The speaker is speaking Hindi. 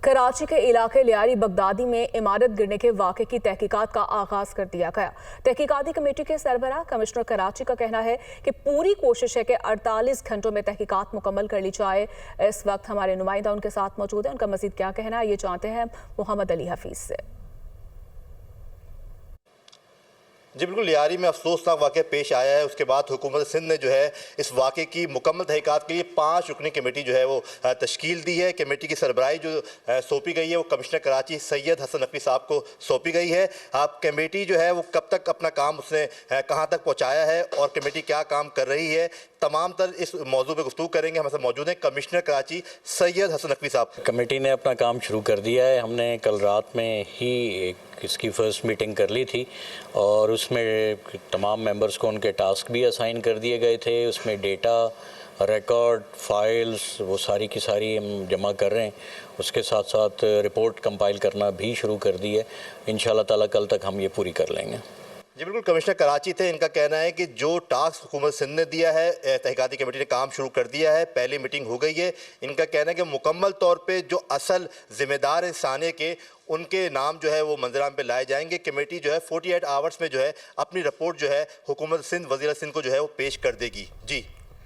कराची के इलाके लियारी बगदादी में इमारत गिरने के वाक़े की तहकीकात का आगाज कर दिया गया। तहकीकाती कमेटी के सरबराह कमिश्नर कराची का कहना है कि पूरी कोशिश है कि 48 घंटों में तहकीकात मुकम्मल कर ली जाए। इस वक्त हमारे नुमाइंदा उनके साथ मौजूद है, उनका मजीद क्या कहना है ये जानते हैं मोहम्मद अली हफीज से। जी बिल्कुल, लियारी में अफसोसनाक वाक़या पेश आया है। उसके बाद हुकूमत सिंध ने जो है इस वाक़े की मुकम्मल तहक़ीक़ात के लिए 5 रुकनी कमेटी जो है वो तश्कील दी है। कमेटी की सरबराही जो सौंपी गई है वो कमिश्नर कराची सैयद हसन नकवी साहब को सौंपी गई है। अब कमेटी जो है वो कब तक अपना काम उसने कहाँ तक पहुँचाया है और कमेटी क्या काम कर रही है, तमाम तर इस मौजू पर गुफ्तगू करेंगे। हमारे साथ मौजूद हैं कमिश्नर कराची सैयद हसन नकवी साहब। कमेटी ने अपना काम शुरू कर दिया है। हमने कल रात में ही इसकी फ़र्स्ट मीटिंग कर ली थी और उसमें तमाम मेंबर्स को उनके टास्क भी असाइन कर दिए गए थे। उसमें डेटा, रिकॉर्ड, फाइल्स वो सारी की सारी हम जमा कर रहे हैं। उसके साथ साथ रिपोर्ट कंपाइल करना भी शुरू कर दी है। इंशाल्लाह ताला कल तक हम ये पूरी कर लेंगे। जी बिल्कुल, कमिश्नर कराची थे। इनका कहना है कि जो टास्क हुकूमत सिंध ने दिया है, तहक़ीक़ाती कमेटी ने काम शुरू कर दिया है, पहली मीटिंग हो गई है। इनका कहना है कि मुकम्मल तौर पे जो असल ज़िम्मेदार इंसाने के उनके नाम जो है वो मंजराम पे लाए जाएंगे। कमेटी जो है 48 आवर्स में जो है अपनी रिपोर्ट जो है हुकूमत सिंध, वज़ीर सिंध को जो है वो पेश कर देगी। जी।